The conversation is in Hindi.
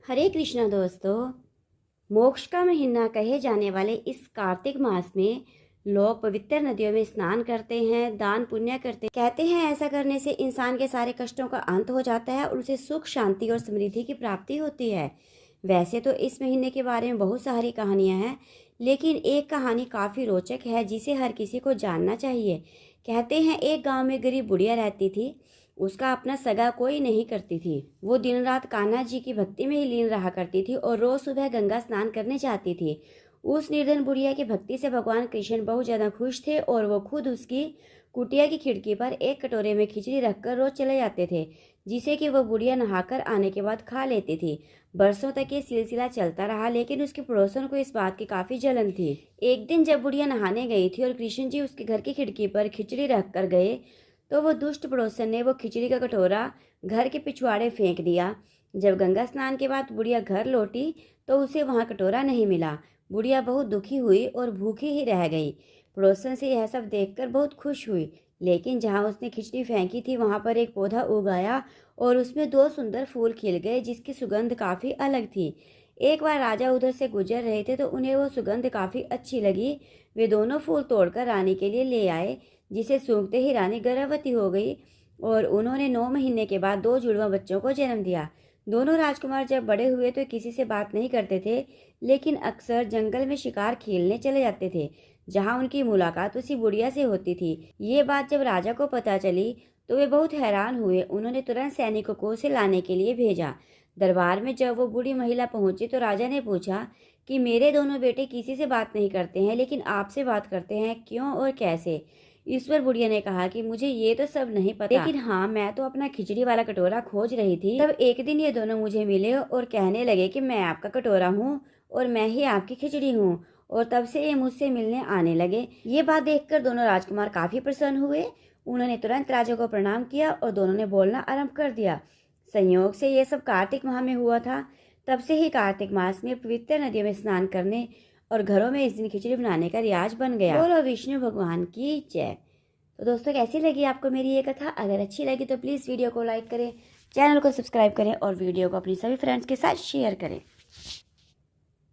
हरे कृष्णा दोस्तों। मोक्ष का महीना कहे जाने वाले इस कार्तिक मास में लोग पवित्र नदियों में स्नान करते हैं, दान पुण्य करते हैं। कहते हैं ऐसा करने से इंसान के सारे कष्टों का अंत हो जाता है और उसे सुख, शांति और समृद्धि की प्राप्ति होती है। वैसे तो इस महीने के बारे में बहुत सारी कहानियां हैं, लेकिन एक कहानी काफ़ी रोचक है जिसे हर किसी को जानना चाहिए। कहते हैं एक गांव में गरीब बुढ़िया रहती थी। उसका अपना सगा कोई नहीं करती थी। वो दिन रात कान्हा जी की भक्ति में ही लीन रहा करती थी और रोज सुबह गंगा स्नान करने जाती थी। उस निर्धन बुढ़िया की भक्ति से भगवान कृष्ण बहुत ज्यादा खुश थे और वो खुद उसकी कुटिया की खिड़की पर एक कटोरे में खिचड़ी रखकर रोज चले जाते थे, जिसे कि वह बुढ़िया नहाकर आने के बाद खा लेती थी। बरसों तक ये सिलसिला चलता रहा, लेकिन उसके पड़ोसन को इस बात की काफी जलन थी। एक दिन जब बुढ़िया नहाने गई थी और कृष्ण जी उसके घर की खिड़की पर खिचड़ी रख कर गए, तो वो दुष्ट पड़ोसन ने वो खिचड़ी का कटोरा घर के पिछवाड़े फेंक दिया। जब गंगा स्नान के बाद बुढ़िया घर लौटी तो उसे वहां कटोरा नहीं मिला। बुढ़िया बहुत दुखी हुई और भूखी ही रह गई। पड़ोसन से यह सब देखकर बहुत खुश हुई, लेकिन जहां उसने खिचड़ी फेंकी थी वहां पर एक पौधा उगाया और उसमें दो सुंदर फूल खिल गए, जिसकी सुगंध काफी अलग थी। एक बार राजा उधर से गुजर रहे थे तो उन्हें वो सुगंध काफी अच्छी लगी। वे दोनों फूल तोड़कर रानी के लिए ले आए, जिसे सूंघते ही रानी गर्भवती हो गई और उन्होंने 9 महीने के बाद 2 जुड़वा बच्चों को जन्म दिया। दोनों राजकुमार जब बड़े हुए तो किसी से बात नहीं करते थे, लेकिन अक्सर जंगल में शिकार खेलने चले जाते थे, जहां उनकी मुलाकात उसी बुढ़िया से होती थी। ये बात जब राजा को पता चली तो वे बहुत हैरान हुए। उन्होंने तुरंत सैनिकों को उसे लाने के लिए भेजा। दरबार में जब वो बूढ़ी महिला पहुंची तो राजा ने पूछा कि मेरे दोनों बेटे किसी से बात नहीं करते हैं, लेकिन आपसे बात करते हैं, क्यों और कैसे? ईश्वर बुढ़िया ने कहा कि मुझे ये तो सब नहीं पता, लेकिन हाँ, मैं तो अपना खिचड़ी वाला कटोरा खोज रही थी। तब एक दिन ये दोनों मुझे मिले और कहने लगे कि मैं आपका कटोरा हूँ और मैं ही आपकी खिचड़ी हूँ, और तब से ये मुझसे मिलने आने लगे। ये बात देखकर दोनों राजकुमार काफी प्रसन्न हुए। उन्होंने तुरंत राजा को प्रणाम किया और दोनों ने बोलना आरंभ कर दिया। संयोग से ये सब कार्तिक माह में हुआ था। तब से ही कार्तिक मास में पवित्र नदियों में स्नान करने और घरों में इस दिन खिचड़ी बनाने का रिवाज बन गया। बोलो विष्णु भगवान की जय। तो दोस्तों, कैसी लगी आपको मेरी ये कथा? अगर अच्छी लगी तो प्लीज़ वीडियो को लाइक करें, चैनल को सब्सक्राइब करें और वीडियो को अपनी सभी फ्रेंड्स के साथ शेयर करें।